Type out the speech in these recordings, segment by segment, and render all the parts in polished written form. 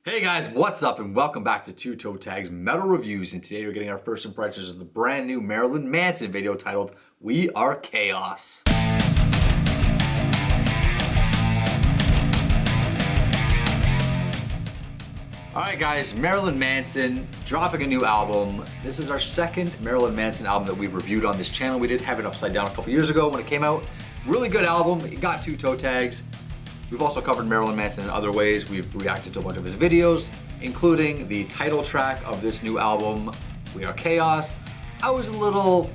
Hey guys, what's up and welcome back to Two Toe Tags Metal Reviews, and today we're getting our first impressions of the brand new Marilyn Manson video titled We Are Chaos. Alright guys, Marilyn Manson dropping a new album. This is our second Marilyn Manson album that we've reviewed on this channel. We did have it Upside Down a couple years ago when it came out. Really good album, it got 2 toe tags. We've also covered Marilyn Manson in other ways. We've reacted to a bunch of his videos, including the title track of this new album, We Are Chaos. I was a little,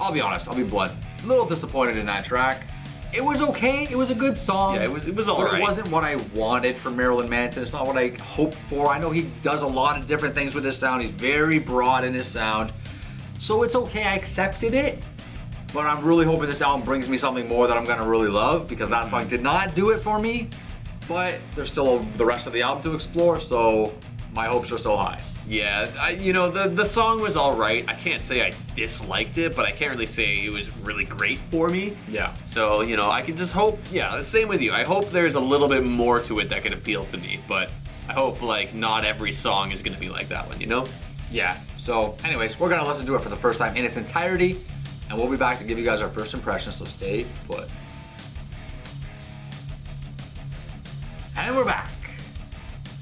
I'll be honest, I'll be blunt, a little disappointed in that track. It was okay, it was a good song. Yeah, it was all right. But it wasn't what I wanted from Marilyn Manson. It's not what I hoped for. I know he does a lot of different things with his sound. He's very broad in his sound. So it's okay, I accepted it. But I'm really hoping this album brings me something more that I'm gonna really love, because that song did not do it for me. But there's still the rest of the album to explore, so my hopes are so high. Yeah, the song was all right. I can't say I disliked it, but I can't really say it was really great for me. Yeah. So, I can just hope, the same with you. I hope there's a little bit more to it that can appeal to me, but I hope, not every song is gonna be like that one, Yeah, so anyways, we're gonna listen to it for the first time in its entirety, and we'll be back to give you guys our first impressions, so stay put. And we're back.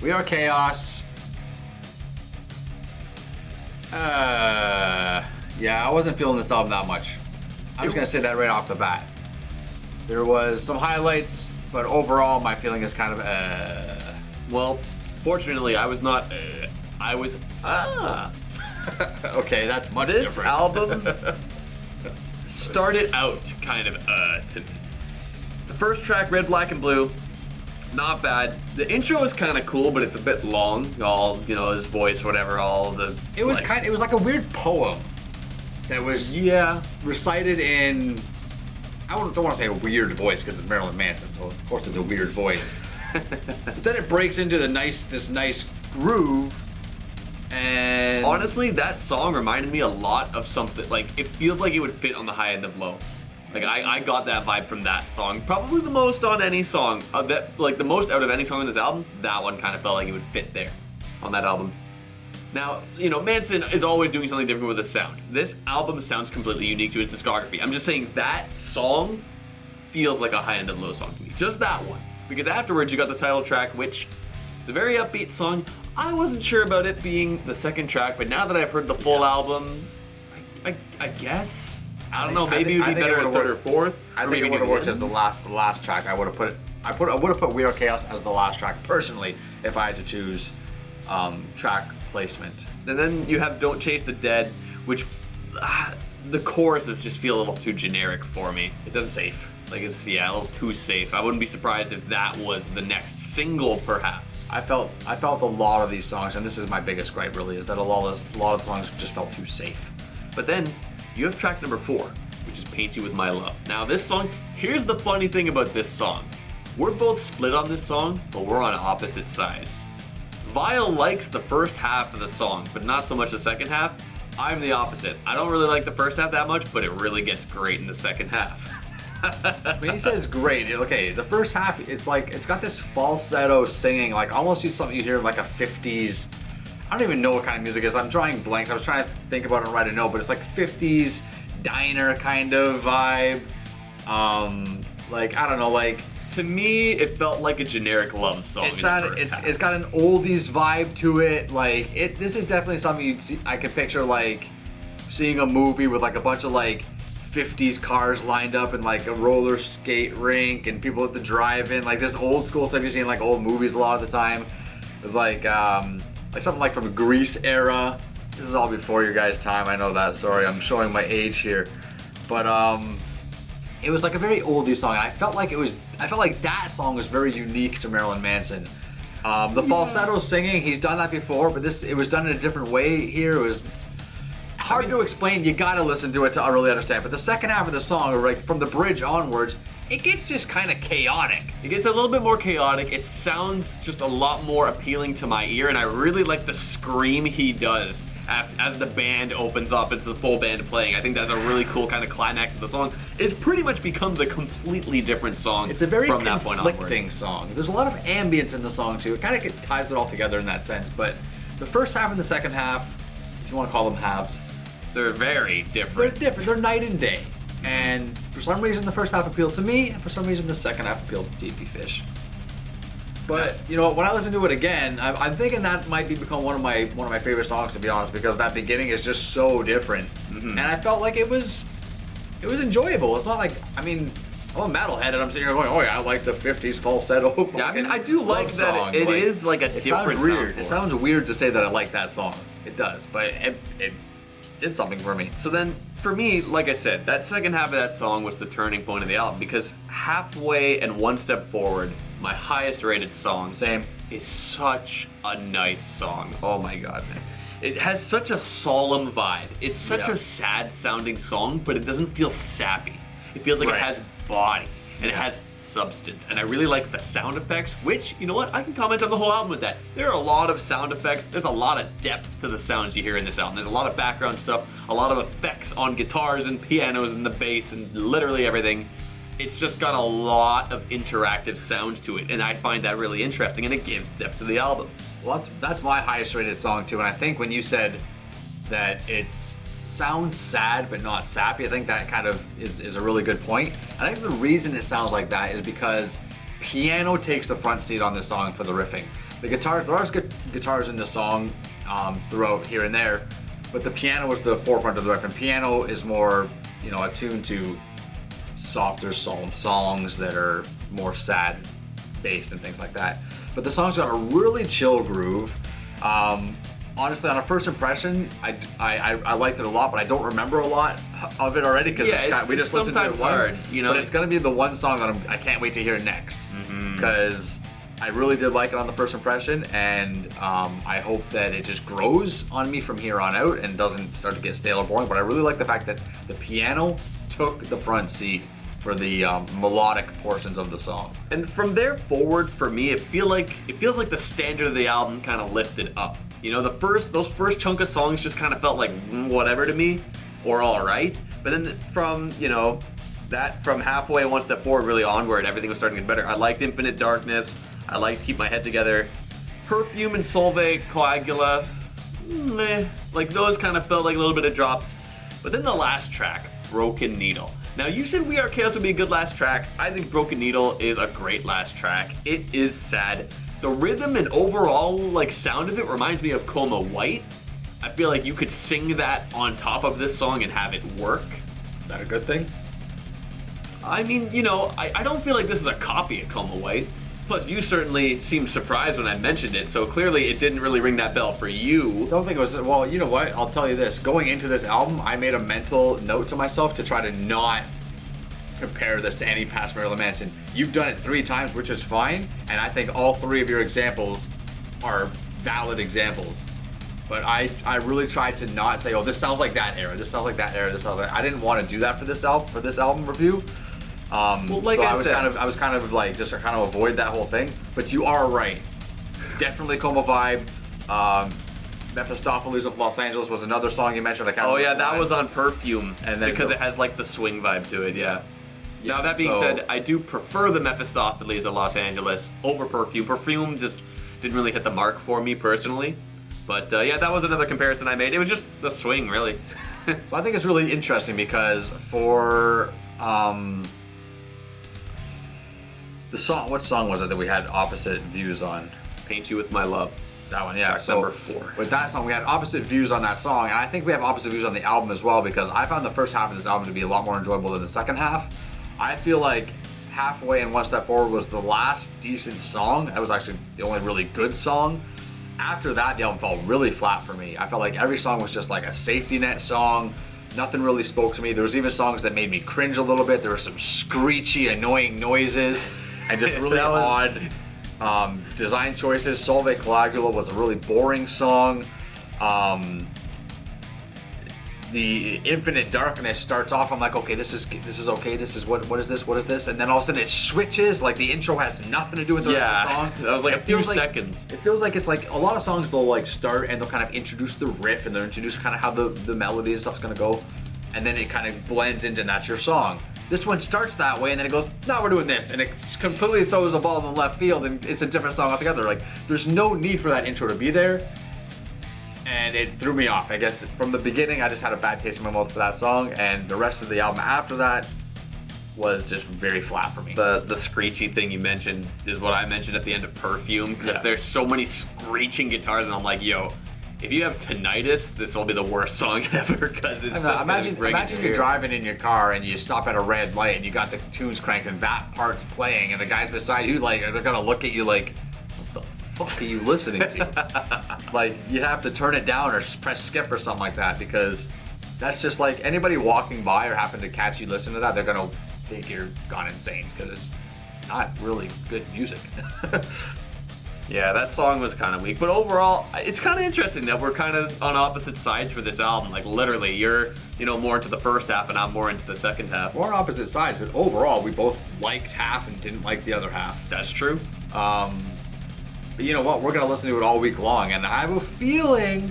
We Are Chaos. Yeah, I wasn't feeling this album that much. I'm just gonna say that right off the bat. There was some highlights, but overall my feeling is kind of Well, fortunately, I was not, I was, Okay, that's much This different. album started out kind of, to me. The first track, Red, Black, and Blue, not bad. The intro is kind of cool, but it's a bit long. All, his voice, whatever, all the... It was it was like a weird poem that was recited in, I don't want to say a weird voice because it's Marilyn Manson, so of course it's a weird voice. But then it breaks into this nice groove, and honestly, that song reminded me a lot of something, it feels like it would fit on the high end of Low. I got that vibe from that song. Probably the most on any song. The most out of any song on this album, that one kind of felt like it would fit there on that album. Now, Manson is always doing something different with his sound. This album sounds completely unique to his discography. I'm just saying that song feels like a high end of Low song to me. Just that one. Because afterwards you got the title track, which is a very upbeat song. I wasn't sure about it being the second track, but now that I've heard the full album, I guess. I don't know, maybe it would be better at third or fourth. I think it would have worked as the last track. I would have put We Are Chaos as the last track personally if I had to choose track placement. And then you have Don't Chase the Dead, which the choruses just feel a little too generic for me. It doesn't safe. It's a little too safe. I wouldn't be surprised if that was the next single, perhaps. I felt a lot of these songs, and this is my biggest gripe really, is that a lot of the songs just felt too safe. But then you have track number 4, which is Paint You With My Love. Now this song, here's the funny thing about this song. We're both split on this song, but we're on opposite sides. Vile likes the first half of the song, but not so much the second half. I'm the opposite. I don't really like the first half that much, but it really gets great in the second half. When he says great, okay, the first half, it's got this falsetto singing, almost something you hear like a 50s, I don't even know what kind of music it is. I'm drawing blanks. I was trying to think about it and write a note, but it's like 50s diner kind of vibe. I don't know, to me, it felt like a generic love song. It's got an oldies vibe to it. This is definitely something you'd see. I could picture seeing a movie with a bunch of 50s cars lined up in a roller skate rink and people at the drive-in, this old school stuff you see in old movies a lot of the time. With something from the Grease era. This is all before your guys' time, I know that. Sorry, I'm showing my age here. But it was a very oldie song. I felt like that song was very unique to Marilyn Manson. The falsetto singing, he's done that before, but it was done in a different way here. It was hard to explain. You gotta listen to it to really understand. But the second half of the song, from the bridge onwards, it gets just kind of chaotic. It gets a little bit more chaotic. It sounds just a lot more appealing to my ear, and I really like the scream he does as the band opens up, it's the full band playing. I think that's a really cool kind of climax of the song. It pretty much becomes a completely different song. It's a very from that point onward. conflicting song. There's a lot of ambience in the song too. It kind of ties it all together in that sense. But the first half and the second half, if you want to call them halves, they're very they're different. different. They're night and day. And for some reason, the first half appealed to me, and for some reason, the second half appealed to TP Fish. But you know, when I listen to it again, I'm thinking that might become one of my favorite songs, to be honest, because that beginning is just so different, and I felt like it was enjoyable. It's not like, I mean, I'm a metalhead and I'm sitting here going, oh yeah, I like the '50s falsetto. Yeah, I mean, I do like that song. it is like a different sounds weird. sound. It sounds weird to say that I like that song. It does, but it did something for me. So then, for me, like I said, that second half of that song was the turning point of the album, because halfway and one step forward, my highest rated song, Same. is such a nice song. Oh my god, man. It has such a solemn vibe. It's such a sad sounding song, but it doesn't feel sappy. It feels like it has body, and it has substance. And I really like the sound effects, which, you know what, I can comment on the whole album with that. There are a lot of sound effects. There's a lot of depth to the sounds you hear in this album. There's a lot of background stuff, a lot of effects on guitars and pianos and the bass and literally everything. It's just got a lot of interactive sounds to it, and I find that really interesting, and it gives depth to the album. Well, that's my highest rated song too, and I think when you said that it sounds sad but not sappy, I think that kind of is a really good point. I think the reason it sounds like that is because piano takes the front seat on this song for the riffing. The guitar, there are guitars in the song throughout here and there, but the piano is the forefront of the riff, and piano is more, you know, attuned to softer solemn songs that are more sad based and things like that. But the song's got a really chill groove. Honestly, on a first impression, I liked it a lot, but I don't remember a lot of it already because we just listened to it once. You know, but it's gonna be the one song that I can't wait to hear next, because I really did like it on the first impression, and I hope that it just grows on me from here on out and doesn't start to get stale or boring. But I really like the fact that the piano took the front seat for the melodic portions of the song. And from there forward, for me, it feels like the standard of the album kind of lifted up. You know, those first chunk of songs just kind of felt like whatever to me, or all right. But then from halfway one step forward, really onward, everything was starting to get better. I liked Infinite Darkness. I liked Keep My Head Together. Perfume and Solveig Coagula, like those kind of felt like a little bit of drops. But then the last track, Broken Needle. Now, you said We Are Chaos would be a good last track. I think Broken Needle is a great last track. It is sad. The rhythm and overall sound of it reminds me of Coma White. I feel like you could sing that on top of this song and have it work. Is that a good thing? I mean, you know, I don't feel like this is a copy of Coma White. Plus, you certainly seemed surprised when I mentioned it, so clearly it didn't really ring that bell for you. I don't think it was. Well, you know what? I'll tell you this. Going into this album, I made a mental note to myself to try to not compare this to any past Marilyn Manson. You've done it 3 times, which is fine, and I think all 3 of your examples are valid examples. But I really tried to not say, oh, this sounds like that era, this sounds like that era, this sounds like that. I didn't want to do that for this album review. Well, like so I was kind of like just to kind of avoid that whole thing. But you are right. Definitely Coma vibe. Mephistopheles of Los Angeles was another song you mentioned. Oh yeah, that was on Perfume, and then because it has like the swing vibe to it. Yeah. Now that being said, I do prefer the Mephistopheles of Los Angeles over Perfume. Perfume just didn't really hit the mark for me personally. But yeah, that was another comparison I made. It was just the swing, really. Well, I think it's really interesting because for the song, what song was it that we had opposite views on? Paint You With My Love. That one, yeah. So number 4. With that song, we had opposite views on that song, and I think we have opposite views on the album as well, because I found the first half of this album to be a lot more enjoyable than the second half. I feel like Halfway and One Step Forward was the last decent song. That was actually the only really good song. After that, the album fell really flat for me. I felt like every song was just like a safety net song. Nothing really spoke to me. There was even songs that made me cringe a little bit. There were some screechy, annoying noises and just really odd design choices. Solveig Coagula was a really boring song. the Infinite Darkness starts off, I'm like, okay, this is okay, this is what is this? And then all of a sudden it switches, like the intro has nothing to do with the rest of the song. That was like a few seconds. It feels like it's like a lot of songs they'll like start and they'll kind of introduce the riff and they'll introduce kind of how the melody and stuff's gonna go, and then it kind of blends into and that's your song. This one starts that way and then it goes, no, we're doing this, and it completely throws a ball in the left field and it's a different song altogether. Like there's no need for that intro to be there. And it threw me off. I guess from the beginning, I just had a bad taste in my mouth for that song, and the rest of the album after that was just very flat for me. The screechy thing you mentioned is what I mentioned at the end of Perfume, because there's so many screeching guitars, and I'm like, yo, if you have tinnitus, this will be the worst song ever, because it's just imagine you're driving in your car and you stop at a red light and you got the tunes cranked and that part's playing, and the guys beside you, like, they're gonna look at you like, what are you listening to? Like, you'd have to turn it down or press skip or something like that, because that's just like anybody walking by or happen to catch you listening to that, they're gonna think you're gone insane, because it's not really good music. Yeah, that song was kind of weak, but overall, it's kind of interesting that we're kind of on opposite sides for this album. Like literally, you're more into the first half, and I'm more into the second half. We're on opposite sides, but overall, we both liked half and didn't like the other half. That's true. But you know what? We're gonna listen to it all week long, and I have a feeling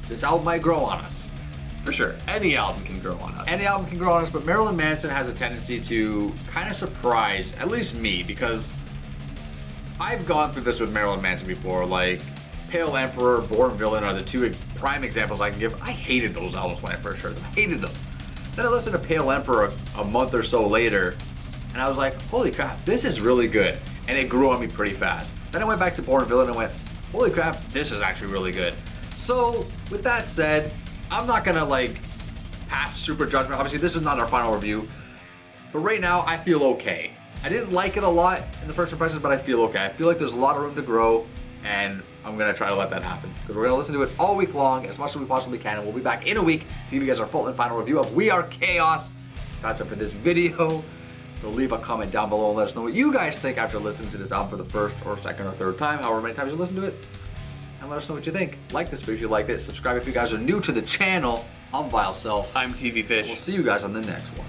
this album might grow on us. For sure. Any album can grow on us. Any album can grow on us, but Marilyn Manson has a tendency to kind of surprise, at least me, because I've gone through this with Marilyn Manson before. Like, Pale Emperor, Born Villain are the two prime examples I can give. I hated those albums when I first heard them. I hated them. Then I listened to Pale Emperor a month or so later, and I was like, holy crap, this is really good. And it grew on me pretty fast. Then I went back to Born Villain and went, holy crap, this is actually really good. So, with that said, I'm not gonna like pass super judgment. Obviously, this is not our final review. But right now, I feel okay. I didn't like it a lot in the first impressions, but I feel okay. I feel like there's a lot of room to grow, and I'm gonna try to let that happen. Because we're gonna listen to it all week long, as much as we possibly can, and we'll be back in a week to give you guys our full and final review of We Are Chaos. That's it for this video. So leave a comment down below and let us know what you guys think after listening to this album for the first or second or third time, however many times you listen to it. And let us know what you think. Like this video if you liked it. Subscribe if you guys are new to the channel. I'm Vile Self. I'm TV Fish. We'll see you guys on the next one.